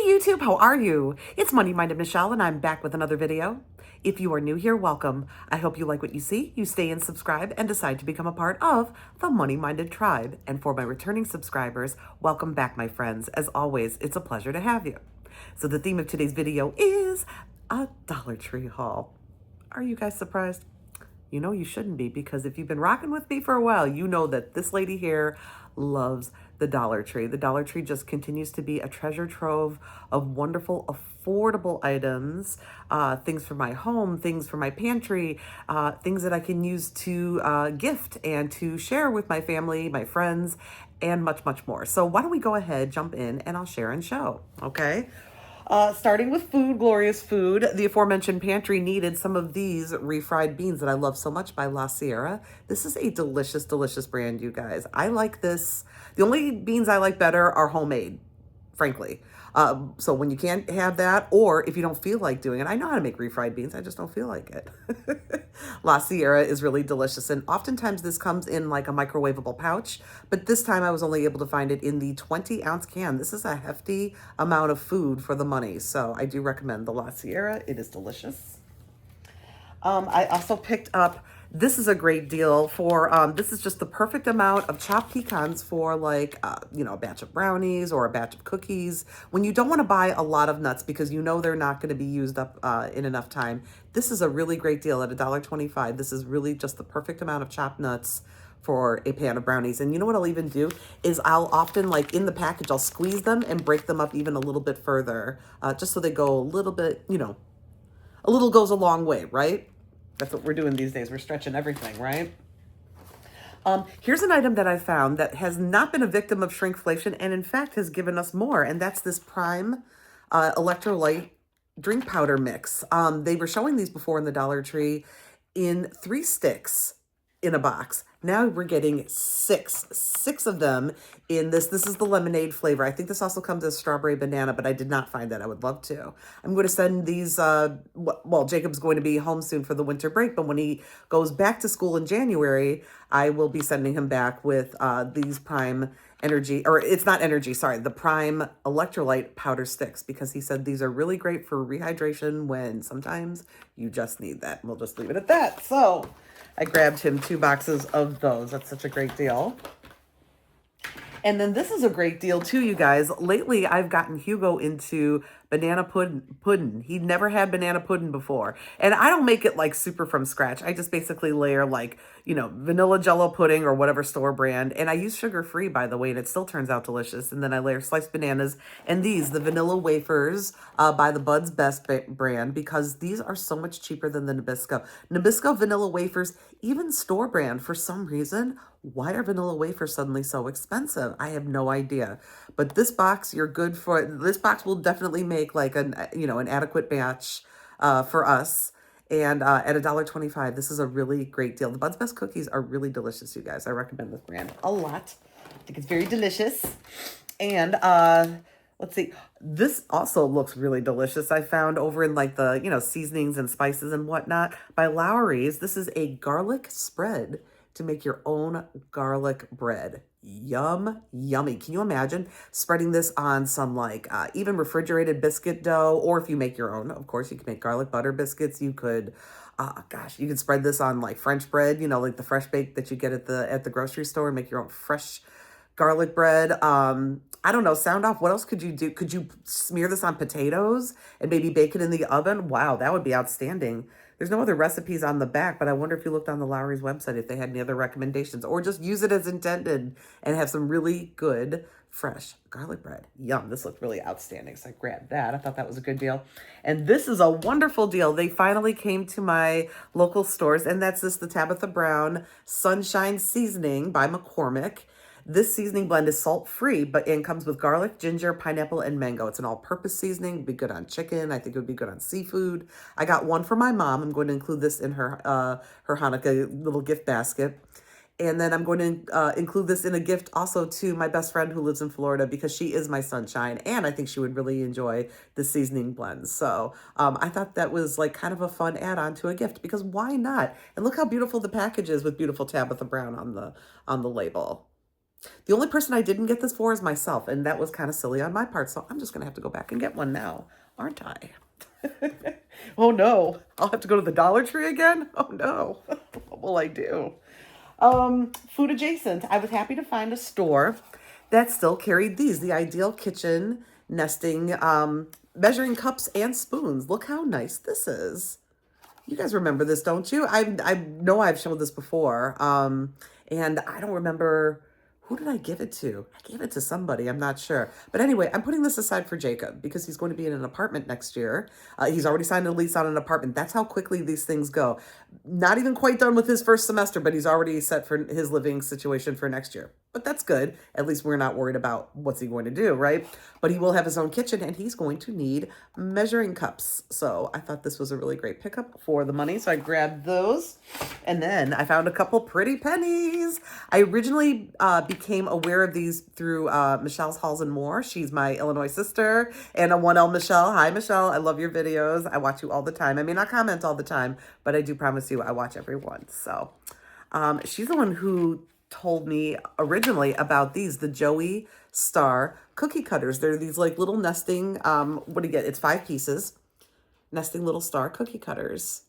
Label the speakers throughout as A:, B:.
A: YouTube, how are you? It's Money Minded Michelle and I'm back with another video. If you are new here, welcome. I hope you like what you see, you stay and subscribe and decide to become a part of the Money Minded tribe. And for my returning subscribers, welcome back, my friends. As always, it's a pleasure to have you. So the theme of today's video is a Dollar Tree haul. Are you guys surprised? You know you shouldn't be, because if you've been rocking with me for a while, you know that this lady here loves the Dollar Tree. The Dollar Tree just continues to be a treasure trove of wonderful, affordable items, things for my home, things for my pantry, things that I can use to gift and to share with my family, my friends, and much, much more. So why don't we go ahead, jump in, and I'll share and show, okay? Starting with food, glorious food. The aforementioned pantry needed some of these refried beans that I love so much by La Sierra. This is a delicious, delicious brand, you guys. I like this. The only beans I like better are homemade, frankly. So when you can't have that, or if you don't feel like doing it, I know how to make refried beans, I just don't feel like it. La Sierra is really delicious, and oftentimes this comes in like a microwavable pouch, but this time I was only able to find it in the 20-ounce can. This is a hefty amount of food for the money, so I do recommend the La Sierra. It is delicious. I also picked up, this is a great deal for, this is just the perfect amount of chopped pecans for like, a batch of brownies or a batch of cookies. When you don't want to buy a lot of nuts because you know they're not going to be used up in enough time, this is a really great deal at $1.25. This is really just the perfect amount of chopped nuts for a pan of brownies. And you know what I'll even do is I'll often, like in the package, I'll squeeze them and break them up even a little bit further, just so they go a little bit, a little goes a long way, right? That's what we're doing these days. We're stretching everything, right? Here's an item that I found that has not been a victim of shrinkflation and in fact has given us more, and that's this Prime electrolyte drink powder mix. They were showing these before in the Dollar Tree in 3 sticks in a box. Now we're getting six of them in this. This is the lemonade flavor. I think this also comes as strawberry banana, but I did not find that. I would love to. I'm going to send these, well, Jacob's going to be home soon for the winter break, but when he goes back to school in January, I will be sending him back with these Prime Energy, or it's not energy, sorry, the Prime electrolyte powder sticks, because he said these are really great for rehydration when sometimes you just need that. And we'll just leave it at that. So I grabbed him 2 boxes of those. That's such a great deal. And then this is a great deal too, you guys. Lately, I've gotten Hugo into banana pudding. He'd never had banana pudding before. And I don't make it like super from scratch. I just basically layer like, vanilla jello pudding or whatever store brand. And I use sugar-free, by the way, and it still turns out delicious. And then I layer sliced bananas and these, the vanilla wafers by the Bud's Best brand, because these are so much cheaper than the Nabisco. Nabisco vanilla wafers, even store brand, for some reason, why are vanilla wafers suddenly so expensive? I have no idea. But this box, you're good for. This box will definitely make like an adequate batch for us. And at $1.25, this is a really great deal. The Bud's Best cookies are really delicious, you guys. I recommend this brand a lot. I think it's very delicious. And let's see. This also looks really delicious. I found over in like the, seasonings and spices and whatnot by Lowry's. This is a garlic spread to make your own garlic bread. Yum, yummy. Can you imagine spreading this on some like even refrigerated biscuit dough, or if you make your own, of course, you can make garlic butter biscuits. You could, you could spread this on like French bread, like the fresh bake that you get at the grocery store, and make your own fresh garlic bread. I don't know, sound off. What else could you do? Could you smear this on potatoes and maybe bake it in the oven? Wow, that would be outstanding. There's no other recipes on the back, but I wonder if you looked on the Lowry's website if they had any other recommendations, or just use it as intended and have some really good, fresh garlic bread. Yum, this looked really outstanding, so I grabbed that. I thought that was a good deal. And this is a wonderful deal. They finally came to my local stores, and that's the Tabitha Brown Sunshine Seasoning by McCormick. This seasoning blend is salt-free, and comes with garlic, ginger, pineapple, and mango. It's an all-purpose seasoning. It'd be good on chicken. I think it would be good on seafood. I got one for my mom. I'm going to include this in her Hanukkah little gift basket. And then I'm going to include this in a gift also to my best friend who lives in Florida, because she is my sunshine, and I think she would really enjoy the seasoning blend. So I thought that was like kind of a fun add-on to a gift, because why not? And look how beautiful the package is with beautiful Tabitha Brown on the label. The only person I didn't get this for is myself, and that was kind of silly on my part, so I'm just going to have to go back and get one now, aren't I? Oh no, I'll have to go to the Dollar Tree again? Oh no, what will I do? Food adjacent. I was happy to find a store that still carried these, the Ideal Kitchen nesting measuring cups and spoons. Look how nice this is. You guys remember this, don't you? I know I've showed this before. And I don't remember, who did I give it to? I gave it to somebody, I'm not sure. But anyway, I'm putting this aside for Jacob because he's going to be in an apartment next year. He's already signed a lease on an apartment. That's how quickly these things go. Not even quite done with his first semester, but he's already set for his living situation for next year. But that's good. At least we're not worried about what's he going to do, right? But he will have his own kitchen and he's going to need measuring cups. So I thought this was a really great pickup for the money. So I grabbed those. And then I found a couple pretty pennies. I originally became aware of these through Michelle's Halls and More. She's my Illinois sister and a 1L Michelle. Hi, Michelle. I love your videos. I watch you all the time. I may not comment all the time, but I do promise you I watch every one. So she's the one who told me originally about these, the Joey Star cookie cutters. They're these like little nesting, what do you get? It's 5 pieces, nesting little star cookie cutters.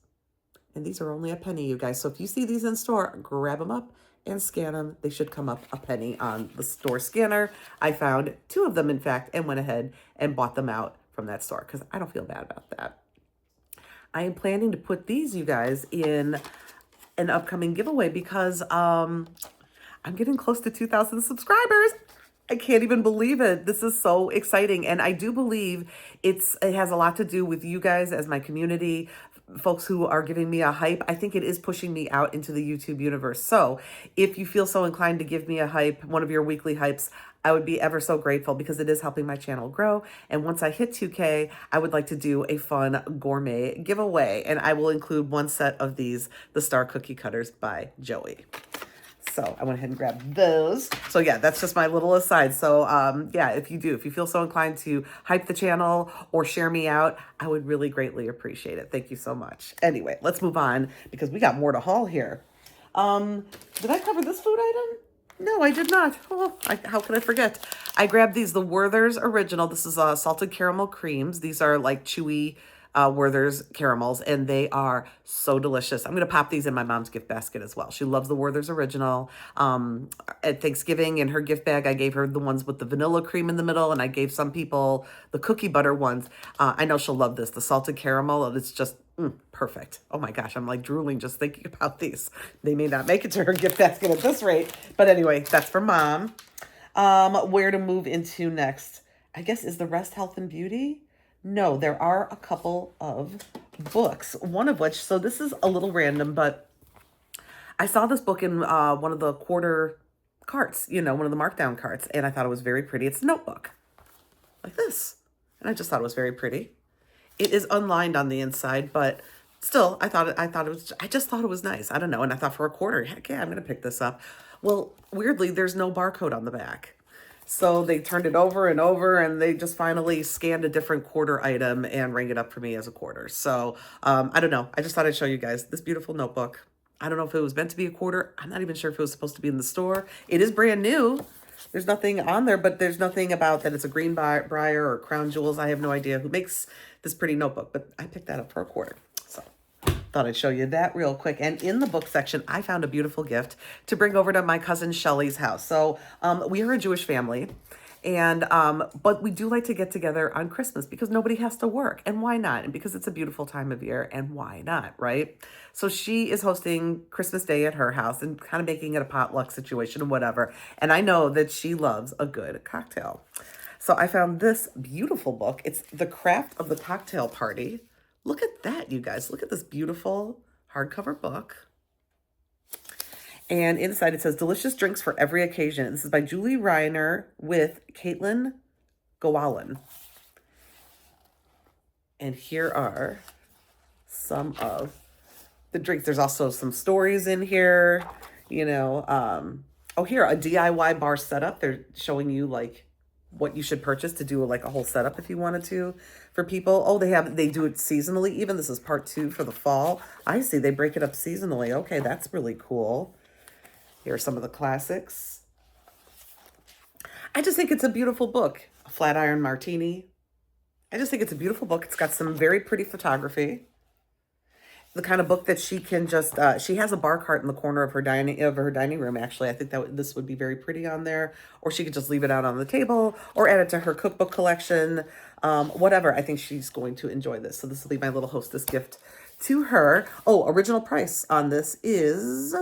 A: And these are only a penny, you guys. So if you see these in store, grab them up and scan them. They should come up a penny on the store scanner. I found 2 of them, in fact, and went ahead and bought them out from that store because I don't feel bad about that. I am planning to put these, you guys, in an upcoming giveaway because I'm getting close to 2,000 subscribers. I can't even believe it. This is so exciting. And I do believe it has a lot to do with you guys as my community, folks who are giving me a hype. I think it is pushing me out into the YouTube universe. So if you feel so inclined to give me a hype, one of your weekly hypes, I would be ever so grateful because it is helping my channel grow. And once I hit 2K, I would like to do a fun gourmet giveaway. And I will include 1 set of these, the Star Cookie Cutters by Joey. So I went ahead and grabbed those. So yeah, that's just my little aside. So yeah, if you feel so inclined to hype the channel or share me out, I would really greatly appreciate it. Thank you so much. Anyway, let's move on because we got more to haul here. Did I cover this food item? No, I did not. Oh, how could I forget? I grabbed these, the Werther's Original. This is salted caramel creams. These are like chewy Werther's caramels, and they are so delicious. I'm going to pop these in my mom's gift basket as well. She loves the Werther's Original. At Thanksgiving, in her gift bag, I gave her the ones with the vanilla cream in the middle, and I gave some people the cookie butter ones. I know she'll love this, the salted caramel, and it's just perfect. Oh my gosh, I'm like drooling just thinking about these. They may not make it to her gift basket at this rate, but anyway, that's for Mom. Where to move into next? I guess, is the rest health and beauty? No, there are a couple of books, one of which, so this is a little random, but I saw this book in one of the quarter carts, one of the markdown carts, and I thought it was very pretty. It's a notebook, like this, and I just thought it was very pretty. It is unlined on the inside, but still, I just thought it was nice. I don't know, and I thought for a quarter, heck yeah, I'm going to pick this up. Well, weirdly, there's no barcode on the back. So they turned it over and over, and they just finally scanned a different quarter item and rang it up for me as a quarter. So I don't know. I just thought I'd show you guys this beautiful notebook. I don't know if it was meant to be a quarter. I'm not even sure if it was supposed to be in the store. It is brand new. There's nothing on there, but there's nothing about that it's a Greenbrier or Crown Jewels. I have no idea who makes this pretty notebook, but I picked that up for a quarter. So thought I'd show you that real quick. And in the book section, I found a beautiful gift to bring over to my cousin Shelly's house. So we are a Jewish family, and but we do like to get together on Christmas because nobody has to work. And why not? And because it's a beautiful time of year, and why not, right? So she is hosting Christmas Day at her house and kind of making it a potluck situation or whatever. And I know that she loves a good cocktail. So I found this beautiful book. It's The Craft of the Cocktail Party. Look at that, you guys. Look at this beautiful hardcover book. And inside it says, Delicious Drinks for Every Occasion. This is by Julie Reiner with Caitlin Gowalin. And here are some of the drinks. There's also some stories in here, oh, here, a DIY bar setup. They're showing you like what you should purchase to do like a whole setup if you wanted to for people. Oh, they do it seasonally even. This is part 2 for the fall. I see, they break it up seasonally. Okay, that's really cool. Here are some of the classics. I just think it's a beautiful book. A Flat Iron Martini. I just think it's a beautiful book. It's got some very pretty photography. The kind of book that she can just she has a bar cart in the corner of her dining room. Actually, I think that this would be very pretty on there, or she could just leave it out on the table or add it to her cookbook collection. Whatever. I think she's going to enjoy this. So this will be my little hostess gift to her. Oh, original price on this is,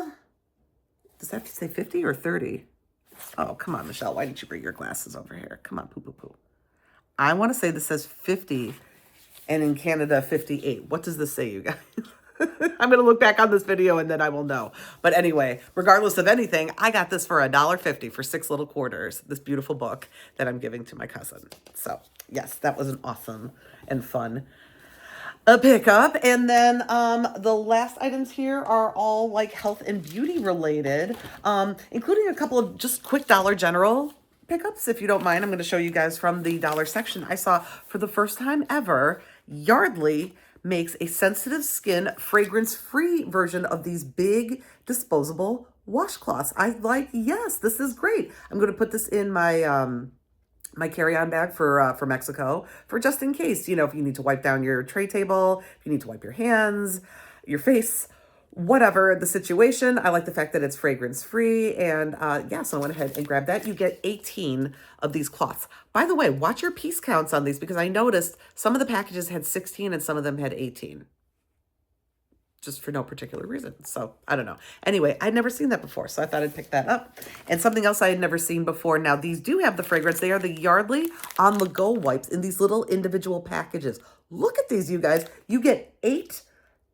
A: does that have to say 50 or 30? Oh, come on, Michelle. Why didn't you bring your glasses over here? Come on, poo poo poo. I want to say this says 50 and in Canada 58. What does this say, you guys? I'm going to look back on this video and then I will know. But anyway, regardless of anything, I got this for $1.50 for 6 little quarters, this beautiful book that I'm giving to my cousin. So yes, that was an awesome and fun pickup. And then the last items here are all like health and beauty related, including a couple of just quick Dollar General pickups. If you don't mind, I'm going to show you guys from the dollar section. I saw for the first time ever, Yardley makes a sensitive skin fragrance-free version of these big disposable washcloths. I like, yes, this is great. I'm going to put this in my my carry-on bag for Mexico, for just in case, you know, if you need to wipe down your tray table, if you need to wipe your hands, your face, whatever the situation. I like the fact that it's fragrance-free, and yeah, so I went ahead and grabbed that. You get 18 of these cloths. By the way, watch your piece counts on these, because I noticed some of the packages had 16 and some of them had 18. Just for no particular reason. So I don't know. Anyway, I'd never seen that before, so I thought I'd pick that up. And something else I had never seen before. Now, these do have the fragrance. They are the Yardley On The Go wipes in these little individual packages. Look at these, you guys. You get 8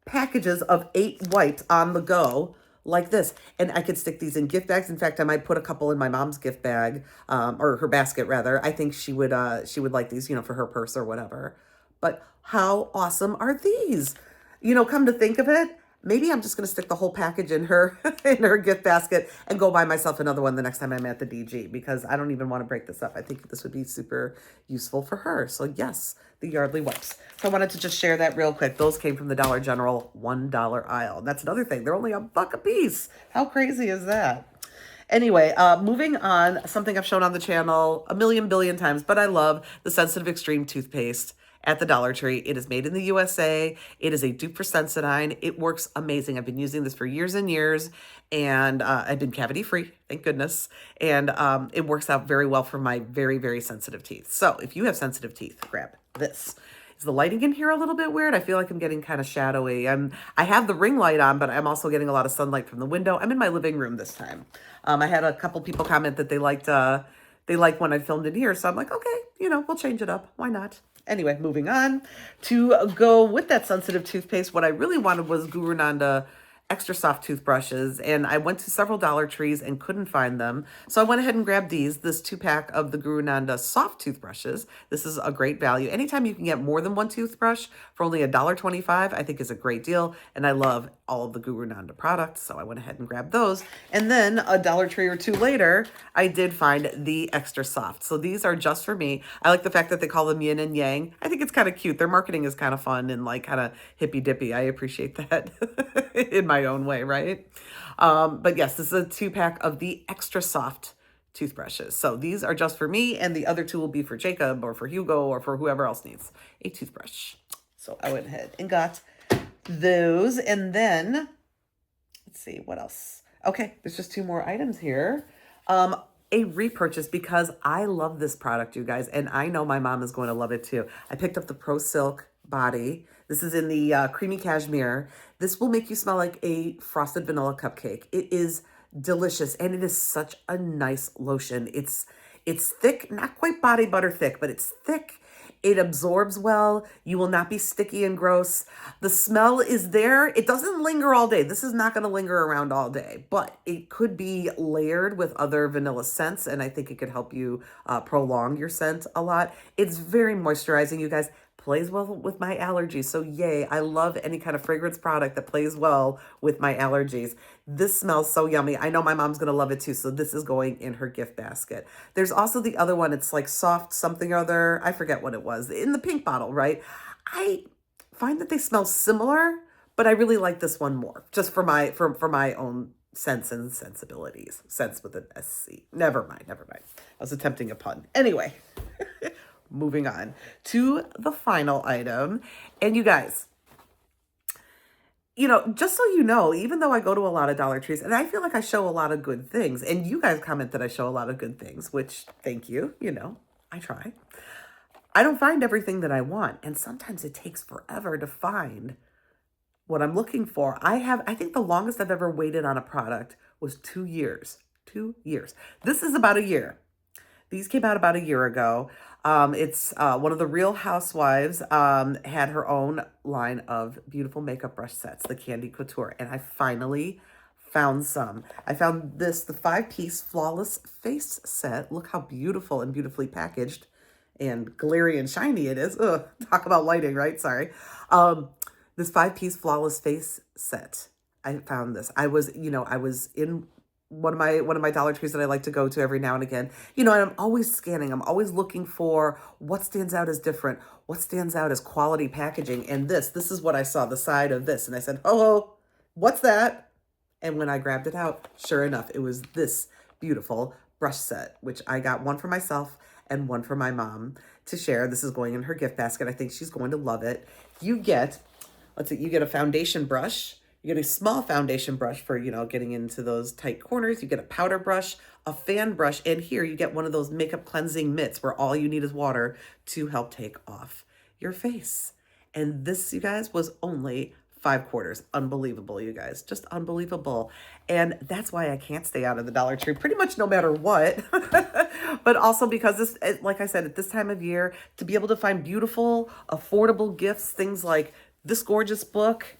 A: packages of 8 wipes on the go like this. And I could stick these in gift bags. In fact, I might put a couple in my mom's gift bag, or her basket rather. I think she would like these, you know, for her purse or whatever. But how awesome are these? You know, come to think of it, maybe I'm just going to stick the whole package in her in her gift basket and go buy myself another one the next time I'm at the DG, because I don't even want to break this up. I think this would be super useful for her. So yes, the Yardley wipes. So I wanted to just share that real quick. Those came from the Dollar General $1 aisle. That's another thing. They're only $1 a piece. How crazy is that? Anyway, moving on, something I've shown on the channel a million billion times, but I love the Sensitive Extreme toothpaste at the Dollar Tree. It is made in the USA. It is a dupe for Sensodyne. It works amazing. I've been using this for years and years, and I've been cavity free, thank goodness. And it works out very well for my very, very sensitive teeth. So if you have sensitive teeth, grab this. Is the lighting in here a little bit weird? I feel like I'm getting kind of shadowy. I have the ring light on, but I'm also getting a lot of sunlight from the window. I'm in my living room this time. I had a couple people comment that they liked when I filmed in here. So I'm like, okay, you know, we'll change it up. Why not? Anyway, moving on. To go with that sensitive toothpaste, what I really wanted was Guru Nanda extra soft toothbrushes, and I went to several Dollar Trees and couldn't find them. So I went ahead and grabbed this 2-pack of the Guru Nanda soft toothbrushes. This is a great value. Anytime you can get more than one toothbrush for only $1.25, I think is a great deal. And I love all of the Guru Nanda products, so I went ahead and grabbed those. And then a Dollar Tree or two later, I did find the extra soft. So these are just for me. I like the fact that they call them yin and yang. I think it's kind of cute. Their marketing is kind of fun and like kind of hippy dippy. I appreciate that in my own way, right? But yes, this is a 2-pack of the extra soft toothbrushes. So these are just for me, and the other 2 will be for Jacob or for Hugo or for whoever else needs a toothbrush. So I went ahead and got those. And then let's see what else. Okay, there's just 2 more items here. A repurchase, because I love this product, you guys, and I know my mom is going to love it too. I picked up the Pro Silk body. This is in the creamy cashmere. This will make you smell like a frosted vanilla cupcake. It is delicious, and it is such a nice lotion. It's thick, not quite body butter thick, but it's thick. It absorbs well. You will not be sticky and gross. The smell is there. It doesn't linger all day. This is not going to linger around all day, but it could be layered with other vanilla scents, and I think it could help you prolong your scent a lot. It's very moisturizing, you guys. Plays well with my allergies. So yay, I love any kind of fragrance product that plays well with my allergies. This smells so yummy. I know my mom's going to love it too. So this is going in her gift basket. There's also the other one. It's like soft something or other. I forget what it was. In the pink bottle, right? I find that they smell similar, but I really like this one more, just for my own Sense and Sensibilities. Sense with an SC. Never mind, never mind. I was attempting a pun. Anyway, moving on to the final item. And you guys, just so you know, even though I go to a lot of Dollar Trees and I feel like I show a lot of good things, and you guys comment that I show a lot of good things, which thank you, I try. I don't find everything that I want, and sometimes it takes forever to find what I'm looking for. I think the longest I've ever waited on a product was 2 years. 2 years. This is about a year. These came out about a year ago. It's one of the Real Housewives had her own line of beautiful makeup brush sets, the Candy Couture, and I finally found some. I found the 5-piece Flawless Face Set. Look how beautiful and beautifully packaged and glary and shiny it is. Ugh, talk about lighting, right? Sorry. This 5-piece Flawless Face Set. I found this. I was in one of my Dollar Trees that I like to go to every now and again. And I'm always scanning. I'm always looking for what stands out as different, what stands out as quality packaging. And this is what I saw, the side of this. And I said, oh, what's that? And when I grabbed it out, sure enough, it was this beautiful brush set, which I got one for myself and one for my mom to share. This is going in her gift basket. I think she's going to love it. You get a foundation brush. You get a small foundation brush for, getting into those tight corners. You get a powder brush, a fan brush, and here you get one of those makeup cleansing mitts where all you need is water to help take off your face. And this, you guys, was only $5. Unbelievable, you guys. Just unbelievable. And that's why I can't stay out of the Dollar Tree pretty much no matter what. But also because this, like I said, at this time of year, to be able to find beautiful, affordable gifts, things like this gorgeous book,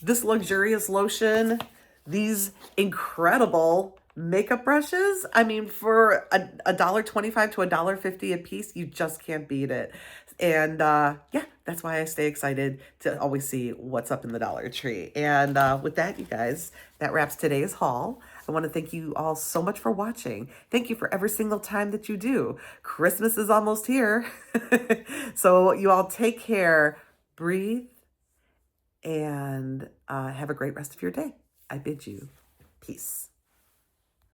A: this luxurious lotion, these incredible makeup brushes. I mean, for $1.25 to $1.50 a piece, you just can't beat it. And yeah, that's why I stay excited to always see what's up in the Dollar Tree. And with that, you guys, that wraps today's haul. I want to thank you all so much for watching. Thank you for every single time that you do. Christmas is almost here. So you all take care, breathe, and have a great rest of your day. I bid you peace.